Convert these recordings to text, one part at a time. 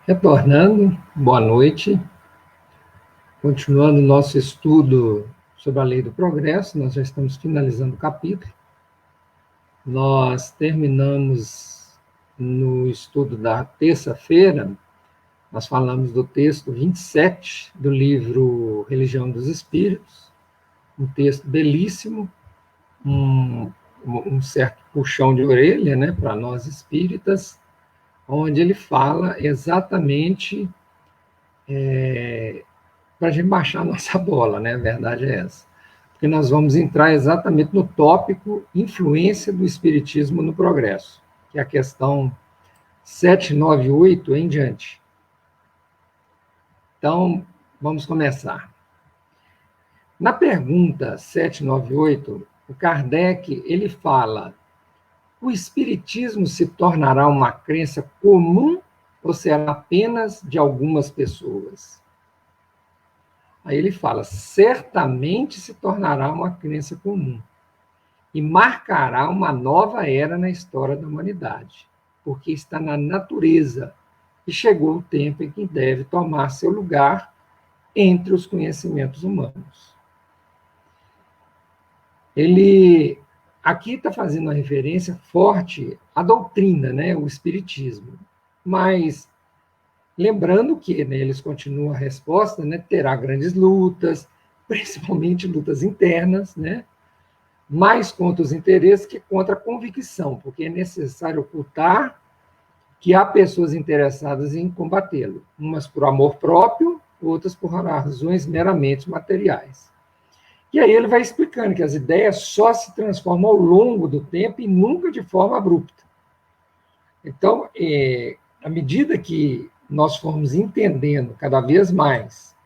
Retornando, boa noite. Continuando o nosso estudo sobre a lei do progresso, nós já estamos finalizando o capítulo. Nós terminamos no estudo da terça-feira, nós falamos do texto 27 do livro Religião dos Espíritos, um texto belíssimo, um certo puxão de orelha, né, para nós espíritas, onde ele fala exatamente para a gente baixar a nossa bola, né? A verdade é essa. Porque nós vamos entrar exatamente no tópico influência do Espiritismo no progresso, que é a questão 798 em diante. Então, vamos começar. Na pergunta 798, o Kardec ele fala: o Espiritismo se tornará uma crença comum ou será apenas de algumas pessoas? Aí ele fala: certamente se tornará uma crença comum e marcará uma nova era na história da humanidade, porque está na natureza e chegou o tempo em que deve tomar seu lugar entre os conhecimentos humanos. Ele aqui está fazendo uma referência forte à doutrina, né, o espiritismo, mas lembrando que, né, eles continuam a resposta, né, terá grandes lutas, principalmente lutas internas, né, mais contra os interesses que contra a convicção, porque é necessário ocultar que há pessoas interessadas em combatê-lo, umas por amor próprio, outras por razões meramente materiais. E aí ele vai explicando que as ideias só se transformam ao longo do tempo e nunca de forma abrupta. Então, à medida que nós formos entendendo cada vez mais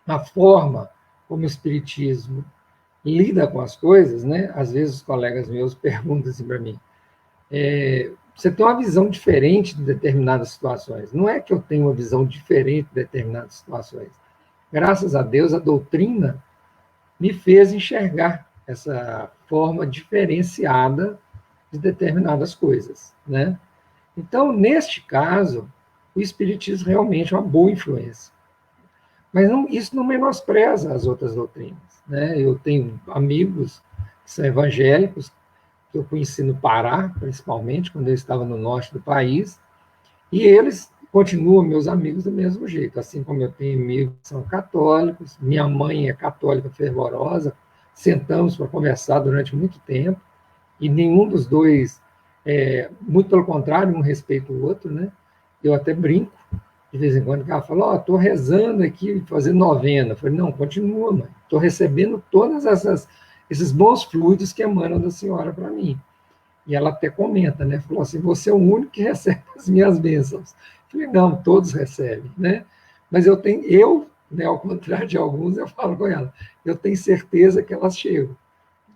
a forma como o Espiritismo lida com as coisas, né? Às vezes os colegas meus perguntam assim para mim: você tem uma visão diferente de determinadas situações. Não é que eu tenho uma visão diferente de determinadas situações. Graças a Deus, a doutrina me fez enxergar essa forma diferenciada de determinadas coisas, né? Então, neste caso, o Espiritismo realmente é uma boa influência. Mas isso não menospreza as outras doutrinas, né? Eu tenho amigos que são evangélicos, que eu conheci no Pará, principalmente, quando eu estava no norte do país, e eles continuam meus amigos do mesmo jeito, assim como eu tenho amigos que são católicos, minha mãe é católica fervorosa, sentamos para conversar durante muito tempo, e nenhum dos dois, muito pelo contrário, um respeita o outro, né? Eu até brinco, de vez em quando, que ela fala: estou rezando aqui, fazendo novena. Eu falei: não, continua, mãe. Estou recebendo todos esses bons fluidos que emanam da senhora para mim. E ela até comenta, né? Falou assim: você é o único que recebe as minhas bênçãos. Eu falei: não, todos recebem, né? Mas né, ao contrário de alguns, eu falo com ela: eu tenho certeza que elas chegam,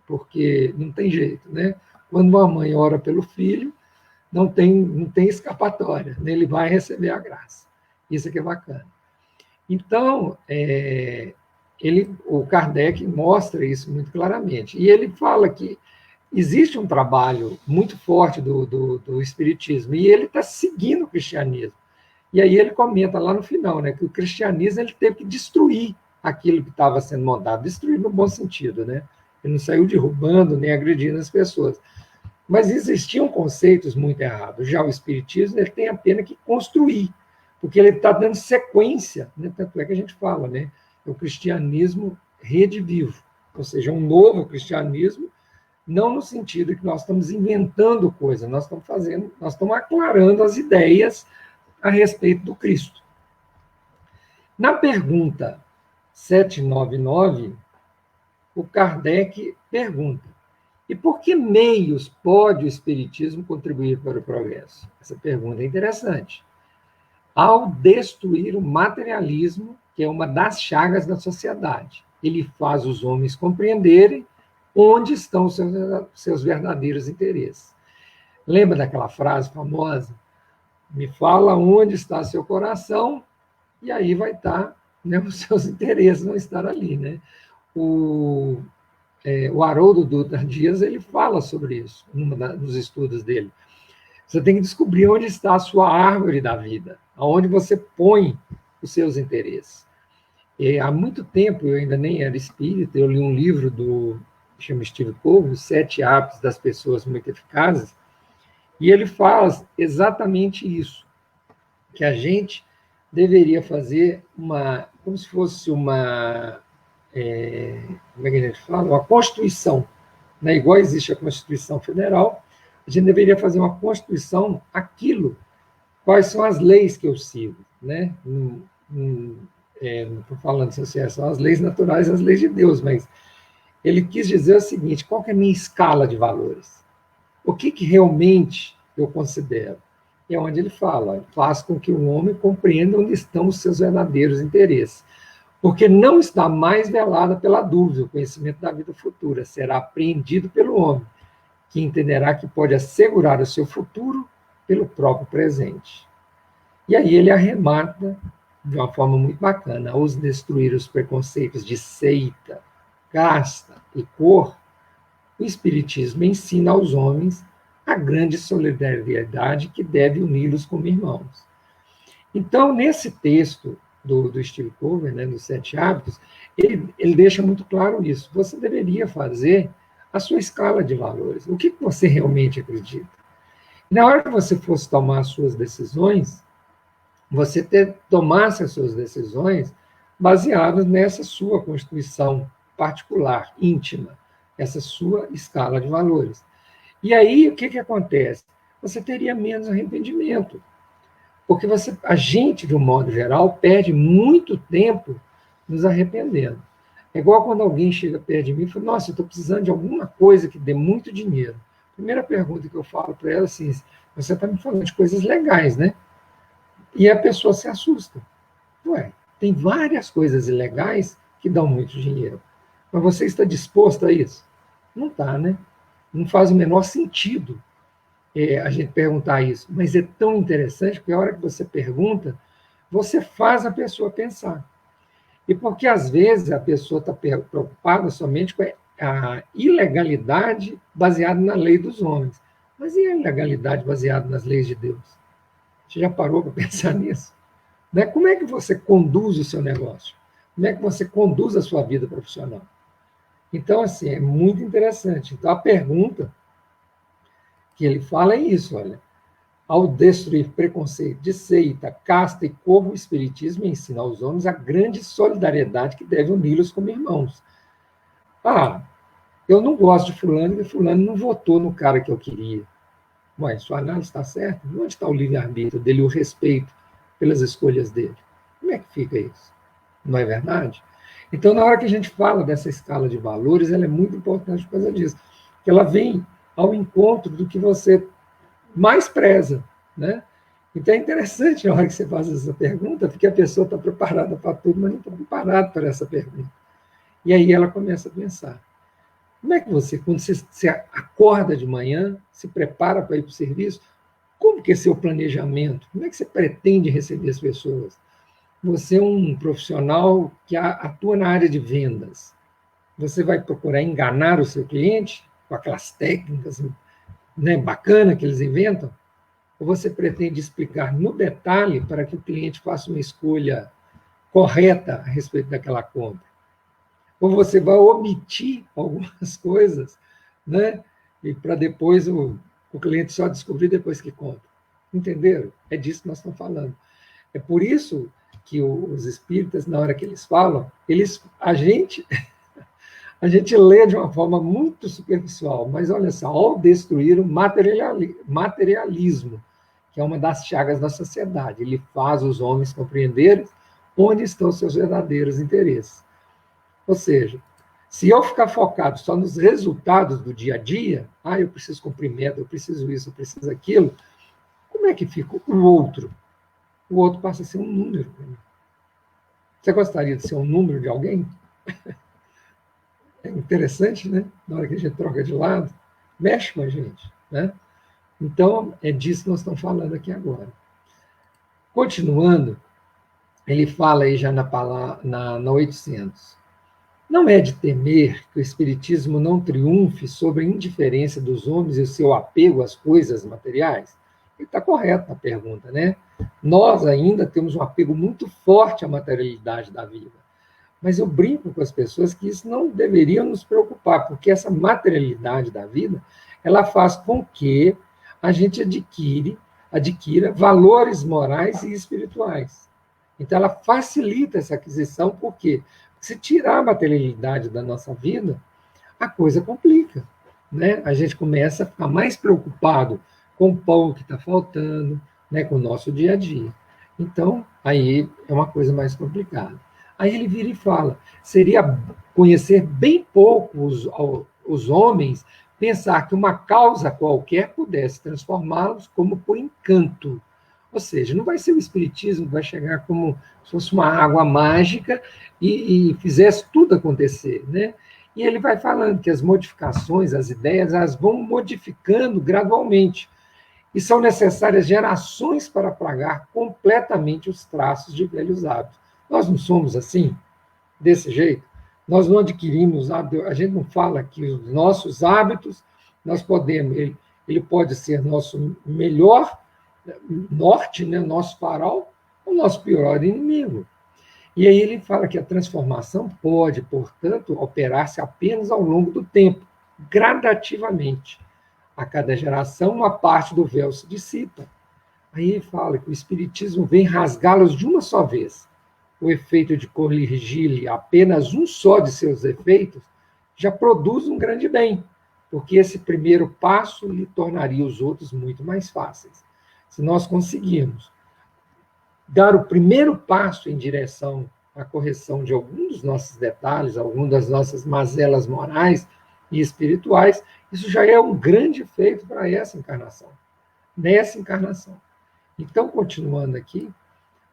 porque não tem jeito, né? Quando uma mãe ora pelo filho, não tem escapatória, né? Ele vai receber a graça. Isso aqui é bacana. Então, o Kardec mostra isso muito claramente. E ele fala que existe um trabalho muito forte do Espiritismo, e ele está seguindo o cristianismo. E aí ele comenta lá no final, né, que o cristianismo ele teve que destruir aquilo que estava sendo montado, destruir no bom sentido, né? Ele não saiu derrubando nem agredindo as pessoas. Mas existiam conceitos muito errados. Já o Espiritismo ele tem apenas que construir, porque ele está dando sequência, né? Tanto é que a gente fala, né? É o cristianismo redivivo, ou seja, um novo cristianismo, não no sentido que nós estamos inventando coisas, nós estamos aclarando as ideias a respeito do Cristo. Na pergunta 799, o Kardec pergunta: e por que meios pode o Espiritismo contribuir para o progresso? Essa pergunta é interessante. Ao destruir o materialismo, que é uma das chagas da sociedade, ele faz os homens compreenderem onde estão os seus verdadeiros interesses. Lembra daquela frase famosa? Me fala onde está seu coração, e aí vai estar, né, os seus interesses vão estar ali, né? O Haroldo Dutra Dias ele fala sobre isso nos estudos dele. Você tem que descobrir onde está a sua árvore da vida, aonde você põe os seus interesses. E há muito tempo, eu ainda nem era espírita, eu li um livro que chama Steve Covey, Os 7 Hábitos das Pessoas Muito Eficazes, e ele fala exatamente isso, que a gente deveria fazer como se fosse como é que a gente fala? Uma constituição, né? Igual existe a Constituição Federal, a gente deveria fazer uma constituição, quais são as leis que eu sigo, né? Não estou falando assim, são as leis naturais, as leis de Deus, mas ele quis dizer o seguinte: qual que é a minha escala de valores? O que realmente eu considero? É onde ele fala, faz com que o homem compreenda onde estão os seus verdadeiros interesses. Porque não está mais velada pela dúvida, o conhecimento da vida futura será apreendido pelo homem, que entenderá que pode assegurar o seu futuro pelo próprio presente. E aí ele arremata, de uma forma muito bacana, ao destruir os preconceitos de seita, casta e cor, o Espiritismo ensina aos homens a grande solidariedade que deve uni-los como irmãos. Então, nesse texto do Steve Covey, né, dos 7 Hábitos, ele deixa muito claro isso. Você deveria fazer a sua escala de valores. O que você realmente acredita? Na hora que você fosse tomar as suas decisões, você tomasse as suas decisões baseadas nessa sua constituição particular, íntima, essa sua escala de valores. E aí, o que acontece? Você teria menos arrependimento. Porque a gente, de um modo geral, perde muito tempo nos arrependendo. É igual quando alguém chega perto de mim e fala: nossa, eu estou precisando de alguma coisa que dê muito dinheiro. Primeira pergunta que eu falo para ela é assim: você está me falando de coisas legais, né? E a pessoa se assusta. Ué, tem várias coisas ilegais que dão muito dinheiro. Mas você está disposto a isso? Não está, né? Não faz o menor sentido a gente perguntar isso. Mas é tão interessante, porque a hora que você pergunta, você faz a pessoa pensar. E porque, às vezes, a pessoa está preocupada somente com a ilegalidade baseada na lei dos homens. Mas e a ilegalidade baseada nas leis de Deus? Você já parou para pensar nisso? Né? Como é que você conduz o seu negócio? Como é que você conduz a sua vida profissional? Então, assim, é muito interessante. Então, a pergunta que ele fala é isso, olha: ao destruir preconceito de seita, casta e cor, o Espiritismo ensina aos homens a grande solidariedade que deve uni-los como irmãos. Ah, eu não gosto de fulano, porque fulano não votou no cara que eu queria. Mas sua análise está certa? Onde está o livre-arbítrio dele, o respeito pelas escolhas dele? Como é que fica isso? Não é verdade? Então, na hora que a gente fala dessa escala de valores, ela é muito importante por causa disso, porque ela vem ao encontro do que você mais preza, né? Então é interessante na hora que você faz essa pergunta, porque a pessoa está preparada para tudo, mas não está preparada para essa pergunta. E aí ela começa a pensar: como é que você, quando você acorda de manhã, se prepara para ir para o serviço, como que é seu planejamento? Como é que você pretende receber as pessoas? Você é um profissional que atua na área de vendas. Você vai procurar enganar o seu cliente com aquelas técnicas, né, bacanas que eles inventam? Ou você pretende explicar no detalhe para que o cliente faça uma escolha correta a respeito daquela compra? Ou você vai omitir algumas coisas, né, e para depois o cliente só descobrir depois que compra? Entenderam? É disso que nós estamos falando. É por isso que os espíritas, na hora que eles falam, a gente lê de uma forma muito superficial, mas olha só: ao destruir o materialismo, que é uma das chagas da sociedade, ele faz os homens compreenderem onde estão seus verdadeiros interesses. Ou seja, se eu ficar focado só nos resultados do dia a dia, eu preciso cumprir meta, eu preciso isso, eu preciso aquilo, como é que fica o outro? O outro passa a ser um número para mim. Você gostaria de ser um número de alguém? É interessante, né? Na hora que a gente troca de lado, mexe com a gente, né? Então, é disso que nós estamos falando aqui agora. Continuando, ele fala aí já na 800. Não é de temer que o Espiritismo não triunfe sobre a indiferença dos homens e o seu apego às coisas materiais? ele está correto na pergunta, né? Nós ainda temos um apego muito forte à materialidade da vida. Mas eu brinco com as pessoas que isso não deveria nos preocupar, porque essa materialidade da vida, ela faz com que a gente adquira valores morais e espirituais. Então, ela facilita essa aquisição, por quê? Porque se tirar a materialidade da nossa vida, a coisa complica, né? A gente começa a ficar mais preocupado com o pão que está faltando, né? Com o nosso dia a dia. Então, aí é uma coisa mais complicada. Aí ele vira e fala, seria conhecer bem pouco os homens, pensar que uma causa qualquer pudesse transformá-los como por encanto. Ou seja, não vai ser o espiritismo que vai chegar como se fosse uma água mágica e fizesse tudo acontecer, né? E ele vai falando que as modificações, as ideias, elas vão modificando gradualmente. E são necessárias gerações para apagar completamente os traços de velhos hábitos. Nós não somos assim, desse jeito. Nós não adquirimos hábitos, a gente não fala que os nossos hábitos, nós podemos, ele pode ser nosso melhor norte, né, nosso farol, ou nosso pior inimigo. E aí ele fala que a transformação pode, portanto, operar-se apenas ao longo do tempo, gradativamente. A cada geração, uma parte do véu se dissipa. Aí ele fala que o Espiritismo vem rasgá-los de uma só vez. O efeito de corrigir-lhe apenas um só de seus efeitos já produz um grande bem, porque esse primeiro passo lhe tornaria os outros muito mais fáceis. Se nós conseguirmos dar o primeiro passo em direção à correção de alguns dos nossos detalhes, algumas das nossas mazelas morais e espirituais, isso já é um grande feito para essa encarnação, nessa encarnação. Então, continuando aqui,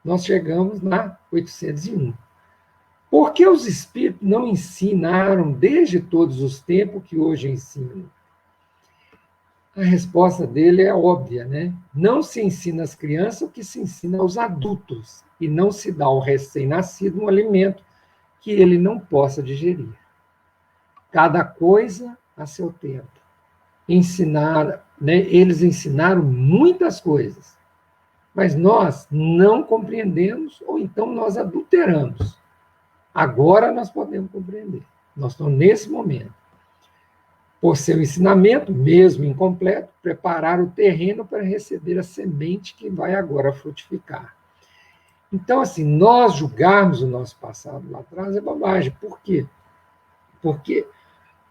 nós chegamos na 801. Por que os espíritos não ensinaram desde todos os tempos que hoje ensinam? A resposta dele é óbvia, né? Não se ensina às crianças o que se ensina aos adultos, e não se dá ao recém-nascido um alimento que ele não possa digerir. Cada coisa a seu tempo. Eles ensinaram muitas coisas, mas nós não compreendemos, ou então nós adulteramos. Agora nós podemos compreender. Nós estamos nesse momento. Por seu ensinamento, mesmo incompleto, preparar o terreno para receber a semente que vai agora frutificar. Então, assim, nós julgarmos o nosso passado lá atrás é bobagem. Por quê? Porque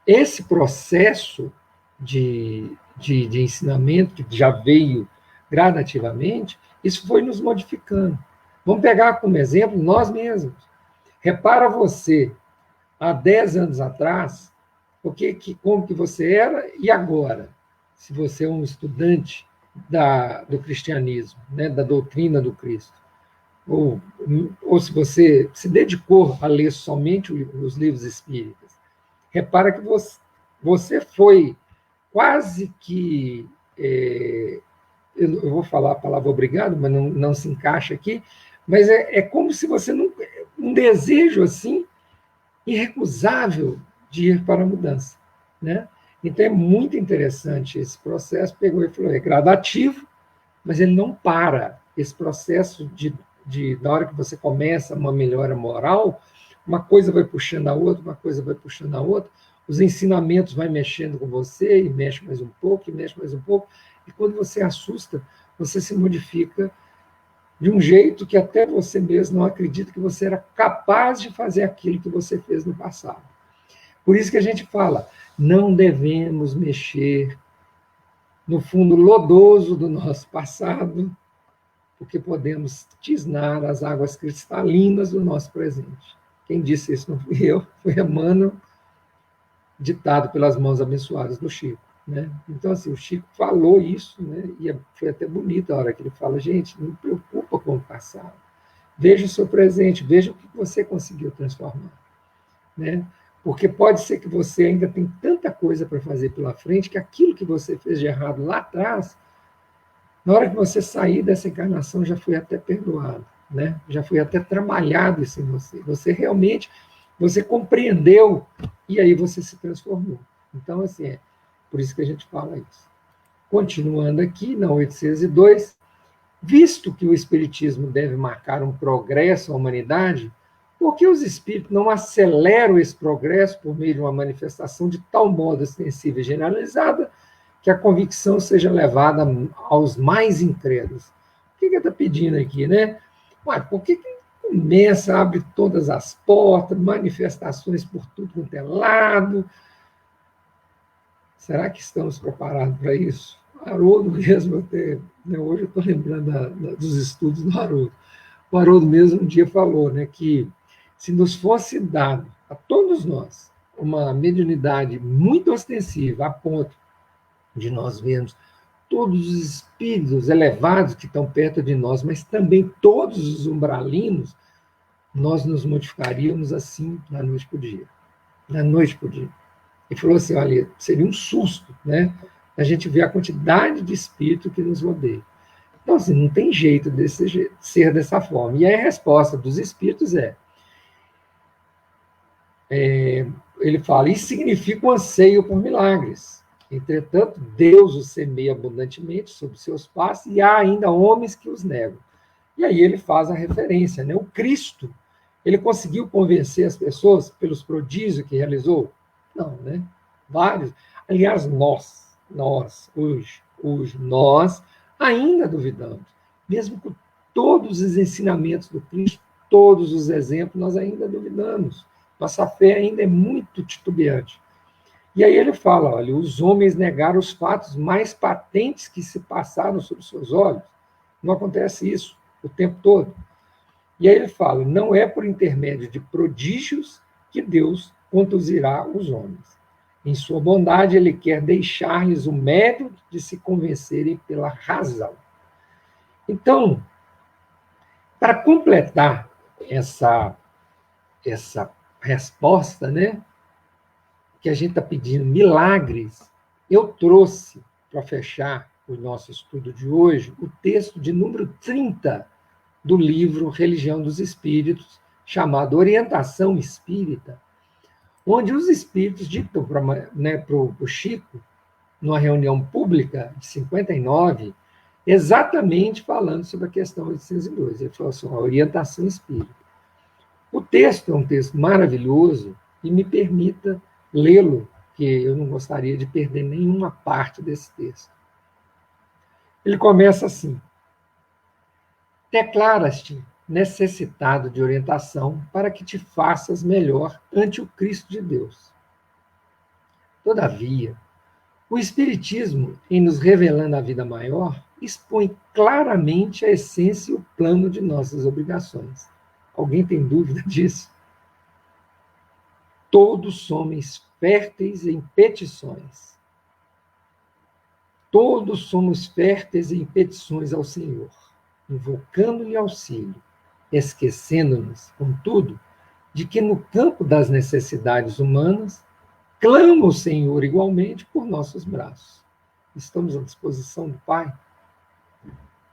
esse processo de ensinamento, que já veio gradativamente, isso foi nos modificando. Vamos pegar como exemplo nós mesmos. Repara você, há 10 anos atrás, como que você era e agora, se você é um estudante do cristianismo, né, da doutrina do Cristo, ou se você se dedicou a ler somente os livros espíritas, repara que você foi quase que, eu vou falar a palavra obrigado, mas não se encaixa aqui, mas é como se você não, um desejo assim irrecusável de ir para a mudança, né? Então é muito interessante esse processo. Pegou e falou, é gradativo, mas ele não para. Esse processo da hora que você começa uma melhora moral, uma coisa vai puxando a outra, uma coisa vai puxando a outra, os ensinamentos vão mexendo com você, e mexe mais um pouco, e mexe mais um pouco, e quando você assusta, você se modifica de um jeito que até você mesmo não acredita que você era capaz de fazer aquilo que você fez no passado. Por isso que a gente fala, não devemos mexer no fundo lodoso do nosso passado, porque podemos tisnar as águas cristalinas do nosso presente. Quem disse isso não fui eu, foi Emmanuel, ditado pelas mãos abençoadas do Chico, né? Então, assim, o Chico falou isso, né? E foi até bonito a hora que ele fala, gente, não preocupa com o passado. Veja o seu presente, veja o que você conseguiu transformar, né? Porque pode ser que você ainda tem tanta coisa para fazer pela frente, que aquilo que você fez de errado lá atrás, na hora que você sair dessa encarnação, já foi até perdoado, né? Já foi até trabalhado isso em você. Você realmente, você compreendeu, e aí você se transformou. Então, assim, por isso que a gente fala isso. Continuando aqui, na 802, visto que o Espiritismo deve marcar um progresso à humanidade, por que os espíritos não aceleram esse progresso por meio de uma manifestação de tal modo extensiva e generalizada que a convicção seja levada aos mais incrédulos? O que ele está pedindo aqui, né? Ué, por que começa, abre todas as portas, manifestações por tudo quanto é lado? Será que estamos preparados para isso? Haroldo mesmo, até, né, hoje eu estou lembrando dos estudos do Haroldo. O Haroldo mesmo um dia falou, né, que se nos fosse dado a todos nós uma mediunidade muito ostensiva, a ponto de nós vermos todos os espíritos elevados que estão perto de nós, mas também todos os umbralinos, nós nos modificaríamos assim da noite para o dia. Da noite para o dia. E falou assim, olha, seria um susto, né? A gente ver a quantidade de espírito que nos rodeia. Então, assim, não tem jeito de ser dessa forma. E aí a resposta dos espíritos ele fala, isso significa um anseio por milagres. Entretanto, Deus os semeia abundantemente sobre seus passos e há ainda homens que os negam. E aí ele faz a referência, né? O Cristo, ele conseguiu convencer as pessoas pelos prodígios que realizou? Não, né? Vários. Aliás, hoje, nós ainda duvidamos. Mesmo com todos os ensinamentos do Cristo, todos os exemplos, nós ainda duvidamos. Nossa fé ainda é muito titubeante. E aí ele fala, olha, os homens negaram os fatos mais patentes que se passaram sob seus olhos. Não acontece isso o tempo todo. E aí ele fala, não é por intermédio de prodígios que Deus conduzirá os homens. Em sua bondade, ele quer deixar-lhes o mérito de se convencerem pela razão. Então, para completar essa resposta, né, que a gente está pedindo milagres, eu trouxe, para fechar o nosso estudo de hoje, o texto de número 30 do livro Religião dos Espíritos, chamado Orientação Espírita, onde os espíritos ditam para o Chico, numa reunião pública de 59, exatamente falando sobre a questão 802. Ele falou assim, a orientação espírita. O texto é um texto maravilhoso e me permita lê-lo, que eu não gostaria de perder nenhuma parte desse texto. Ele começa assim: declaras-te necessitado de orientação para que te faças melhor ante o Cristo de Deus. Todavia, o Espiritismo, em nos revelando a vida maior, expõe claramente a essência e o plano de nossas obrigações. Alguém tem dúvida disso? Todos somos férteis em petições. Todos somos férteis em petições ao Senhor, invocando-lhe auxílio, esquecendo-nos, contudo, de que no campo das necessidades humanas, clama o Senhor igualmente por nossos braços. Estamos à disposição do Pai?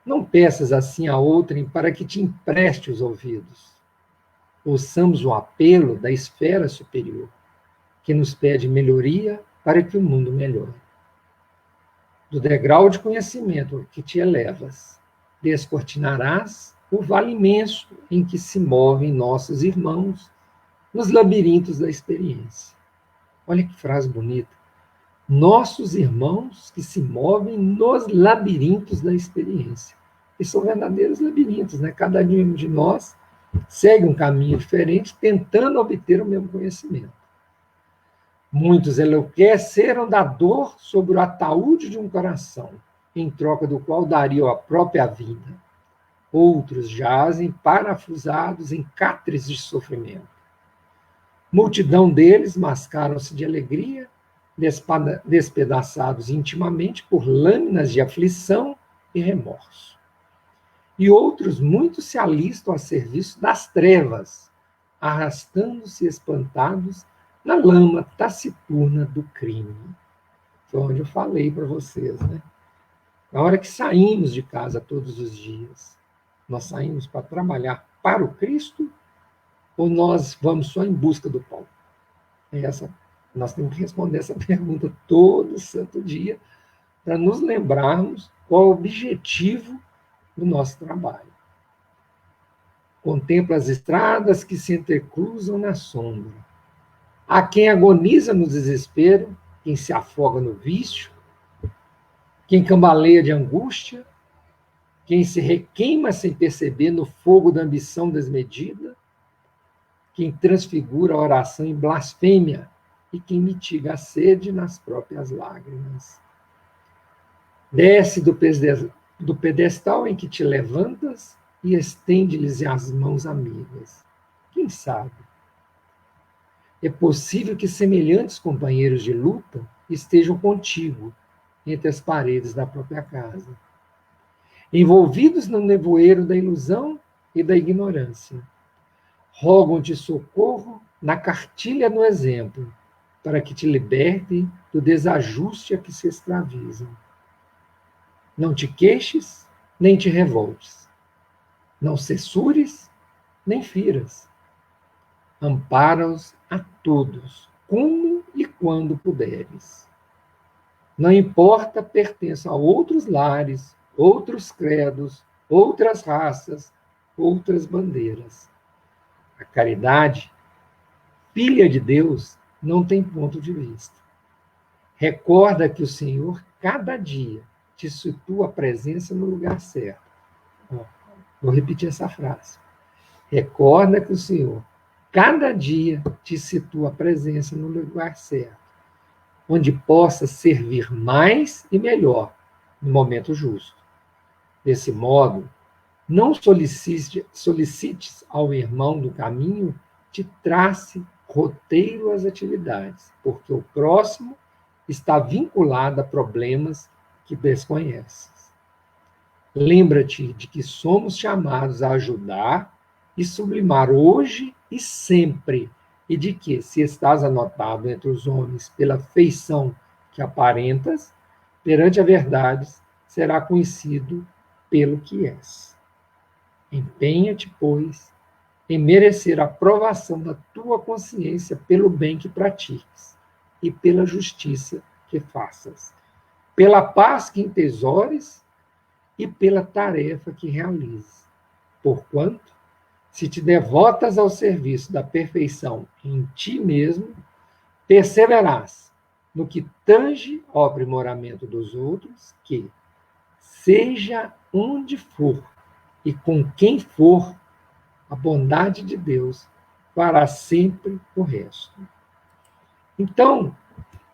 Não peças assim a outrem para que te empreste os ouvidos. Ouçamos o apelo da esfera superior, que nos pede melhoria para que o mundo melhore. Do degrau de conhecimento que te elevas, descortinarás o vale imenso em que se movem nossos irmãos nos labirintos da experiência. Olha que frase bonita. Nossos irmãos que se movem nos labirintos da experiência. E são verdadeiros labirintos, né? Cada um de nós segue um caminho diferente, tentando obter o mesmo conhecimento. Muitos enlouqueceram da dor sobre o ataúde de um coração, em troca do qual dariam a própria vida. Outros jazem parafusados em cátares de sofrimento. Multidão deles mascaram-se de alegria, despedaçados intimamente por lâminas de aflição e remorso. E outros muitos se alistam a serviço das trevas, arrastando-se espantados na lama taciturna do crime. Foi onde eu falei para vocês, né? Na hora que saímos de casa todos os dias, nós saímos para trabalhar para o Cristo ou nós vamos só em busca do pão? Nós temos que responder essa pergunta todo santo dia, para nos lembrarmos qual é o objetivo do nosso trabalho. Contempla as estradas que se intercruzam na sombra. Há quem agoniza no desespero, quem se afoga no vício, quem cambaleia de angústia, quem se requeima sem perceber no fogo da ambição desmedida, quem transfigura a oração em blasfêmia e quem mitiga a sede nas próprias lágrimas. Desce do pedestal em que te levantas e estende-lhes as mãos amigas. Quem sabe? É possível que semelhantes companheiros de luta estejam contigo entre as paredes da própria casa, envolvidos no nevoeiro da ilusão e da ignorância. Rogam-te socorro na cartilha do exemplo, para que te libertem do desajuste a que se escravizam. Não te queixes, nem te revoltes. Não censures, nem firas. Ampara-os a todos, como e quando puderes. Não importa pertença a outros lares, outros credos, outras raças, outras bandeiras. A caridade, filha de Deus, não tem ponto de vista. Recorda que o Senhor, cada dia, te situa a presença no lugar certo. Vou repetir essa frase. Recorda que o Senhor, cada dia, te situa a presença no lugar certo, onde possa servir mais e melhor no momento justo. Desse modo, não solicites ao irmão do caminho te trace roteiro às atividades, porque o próximo está vinculado a problemas que desconheces. Lembra-te de que somos chamados a ajudar e sublimar hoje e sempre, e de que, se estás anotado entre os homens pela feição que aparentas, perante a verdade será conhecido pelo que és. Empenha-te, pois, em merecer a aprovação da tua consciência pelo bem que pratiques e pela justiça que faças, pela paz que entesoures e pela tarefa que realizes. Porquanto, se te devotas ao serviço da perfeição em ti mesmo, perseverarás no que tange ao aprimoramento dos outros, que, seja onde for e com quem for, a bondade de Deus fará sempre o resto. Então,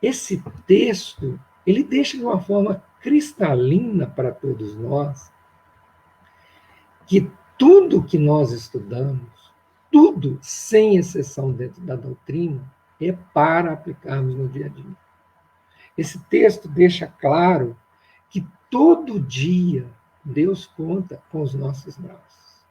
esse texto, ele deixa de uma forma cristalina para todos nós que tudo que nós estudamos, tudo, sem exceção dentro da doutrina, é para aplicarmos no dia a dia. Esse texto deixa claro que todo dia Deus conta com os nossos braços.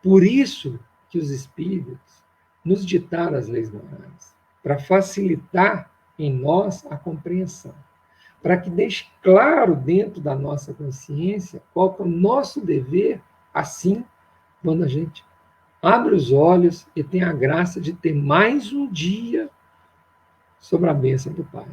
Por isso que os espíritos nos ditaram as leis morais, para facilitar em nós a compreensão, para que deixe claro dentro da nossa consciência qual é o nosso dever, assim, quando a gente abre os olhos e tem a graça de ter mais um dia sobre a bênção do Pai.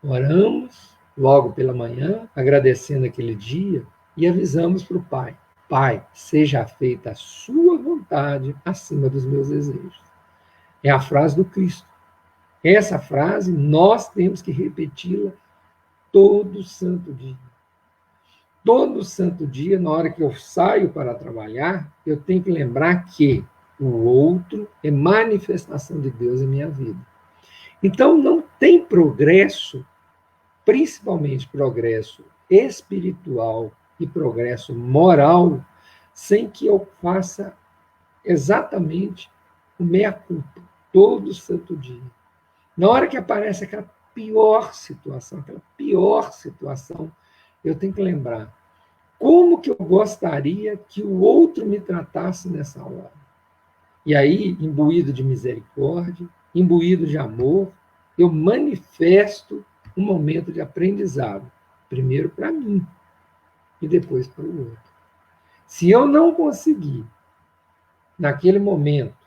Oramos logo pela manhã, agradecendo aquele dia, e avisamos para o Pai: Pai, seja feita a sua vontade acima dos meus desejos. É a frase do Cristo. Essa frase nós temos que repeti-la todo santo dia. Todo santo dia, na hora que eu saio para trabalhar, eu tenho que lembrar que o outro é manifestação de Deus em minha vida. Então, não tem progresso, principalmente progresso espiritual e progresso moral, sem que eu faça exatamente o meia-culpa, todo santo dia. Na hora que aparece aquela pior situação, eu tenho que lembrar como que eu gostaria que o outro me tratasse nessa hora. E aí, imbuído de misericórdia, imbuído de amor, eu manifesto um momento de aprendizado, primeiro para mim e depois para o outro. Se eu não conseguir, naquele momento,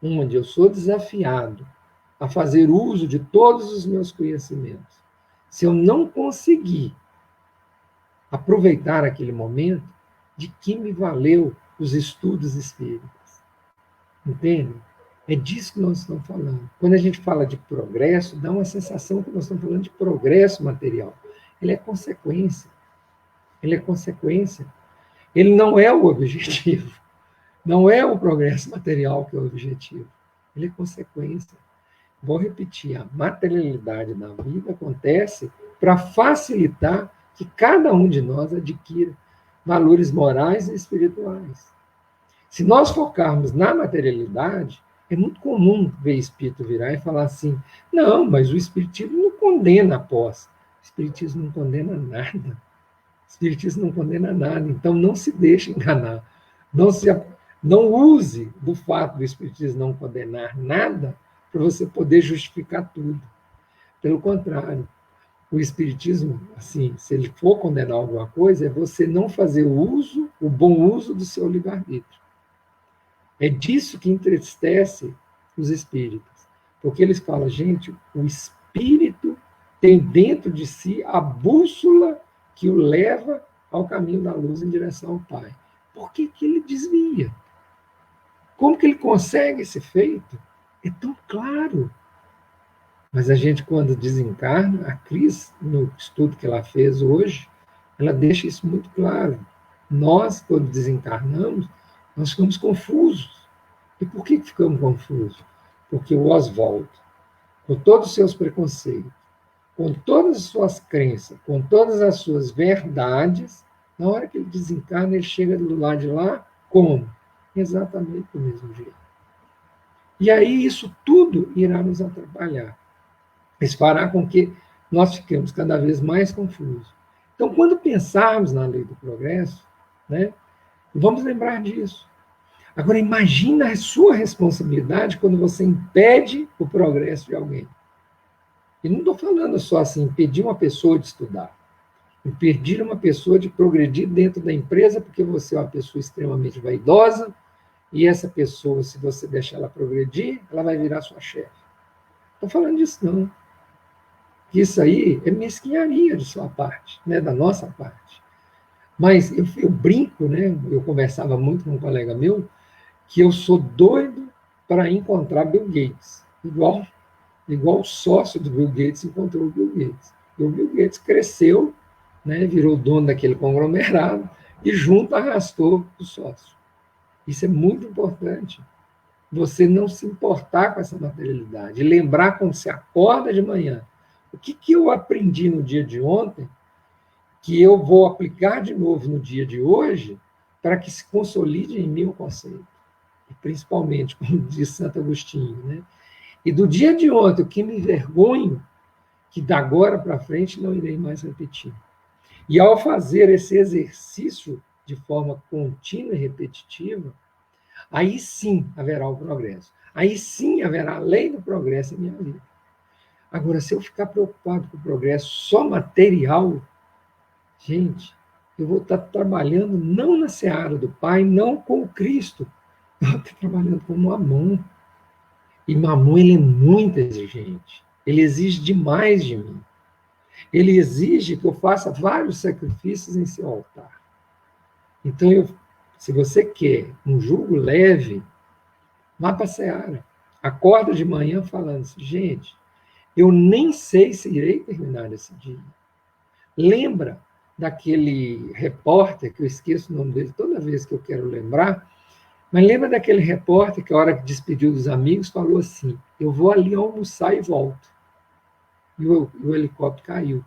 onde eu sou desafiado a fazer uso de todos os meus conhecimentos, se eu não conseguir aproveitar aquele momento, de que me valeu os estudos espíritas? Entende? É disso que nós estamos falando. Quando a gente fala de progresso, dá uma sensação que nós estamos falando de progresso material. Ele é consequência. Ele é consequência. Ele não é o objetivo. Não é o progresso material que é o objetivo. Ele é consequência. Vou repetir, a materialidade da vida acontece para facilitar que cada um de nós adquira valores morais e espirituais. Se nós focarmos na materialidade, é muito comum ver espírito virar e falar assim: não, mas o espiritismo não condena a posse. O espiritismo não condena nada. O espiritismo não condena nada. Então não se deixe enganar. Não use do fato do espiritismo não condenar nada para você poder justificar tudo. Pelo contrário, o espiritismo, assim, se ele for condenar alguma coisa, é você não fazer o bom uso do seu livre-arbítrio. É disso que entristece os espíritas. Porque eles falam, gente, o espírito tem dentro de si a bússola que o leva ao caminho da luz em direção ao Pai. Por que ele desvia? Como que ele consegue esse feito? É tão claro. Mas a gente, quando desencarna, a Cris, no estudo que ela fez hoje, ela deixa isso muito claro. Nós, quando desencarnamos, nós ficamos confusos. E por que ficamos confusos? Porque o Oswald, com todos os seus preconceitos, com todas as suas crenças, com todas as suas verdades, na hora que ele desencarna, ele chega do lado de lá, como? Exatamente do mesmo jeito. E aí isso tudo irá nos atrapalhar. Isso fará com que nós fiquemos cada vez mais confusos. Então, quando pensarmos na lei do progresso, né, vamos lembrar disso. Agora, imagina a sua responsabilidade quando você impede o progresso de alguém. E não estou falando só assim, impedir uma pessoa de estudar. Impedir uma pessoa de progredir dentro da empresa porque você é uma pessoa extremamente vaidosa e essa pessoa, se você deixar ela progredir, ela vai virar sua chefe. Não estou falando disso, não. Isso aí é mesquinharia de sua parte, né, da nossa parte. Mas eu brinco, né, eu conversava muito com um colega meu, que eu sou doido para encontrar Bill Gates, igual o sócio do Bill Gates encontrou o Bill Gates. E o Bill Gates cresceu, né, virou dono daquele conglomerado e junto arrastou o sócio. Isso é muito importante. Você não se importar com essa materialidade. E lembrar quando você acorda de manhã, o que eu aprendi no dia de ontem, que eu vou aplicar de novo no dia de hoje, para que se consolide em mim o conceito. E principalmente, como diz Santo Agostinho, né? E do dia de ontem, o que me envergonho, que da agora para frente não irei mais repetir. E ao fazer esse exercício de forma contínua e repetitiva, aí sim haverá o progresso. Aí sim haverá a lei do progresso em minha vida. Agora, se eu ficar preocupado com o progresso só material, gente, eu vou estar trabalhando não na seara do Pai, não com o Cristo. Eu vou estar trabalhando com o Mamon. E Mamon, ele é muito exigente. Ele exige demais de mim. Ele exige que eu faça vários sacrifícios em seu altar. Então, se você quer um jugo leve, vá para a seara. Acorda de manhã falando assim, gente, eu nem sei se irei terminar esse dia. Lembra daquele repórter, que eu esqueço o nome dele toda vez que eu quero lembrar, mas lembra daquele repórter que, a hora que despediu dos amigos, falou assim, eu vou ali almoçar e volto. E o helicóptero caiu.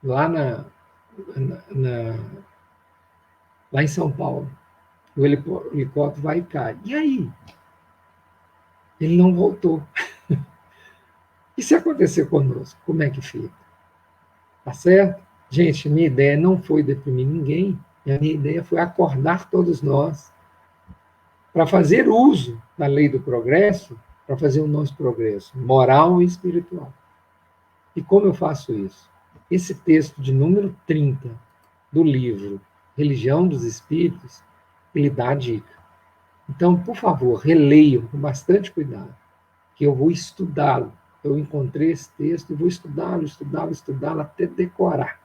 Lá lá em São Paulo. O helicóptero vai e cai. E aí? Ele não voltou. E se acontecer conosco, como é que fica? Tá certo? Gente, minha ideia não foi deprimir ninguém, a minha ideia foi acordar todos nós para fazer uso da lei do progresso, para fazer o nosso progresso moral e espiritual. E como eu faço isso? Esse texto de número 30 do livro Religião dos Espíritos, ele dá a dica. Então, por favor, releiam com bastante cuidado, que eu vou estudá-lo eu encontrei esse texto e vou estudá-lo até decorar,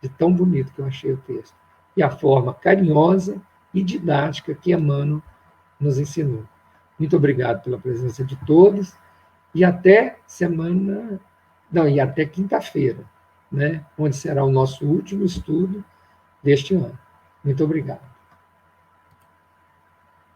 de tão bonito que eu achei o texto. E a forma carinhosa e didática que Emmanuel nos ensinou. Muito obrigado pela presença de todos e até semana, não, e até quinta-feira, né, onde será o nosso último estudo deste ano. Muito obrigado.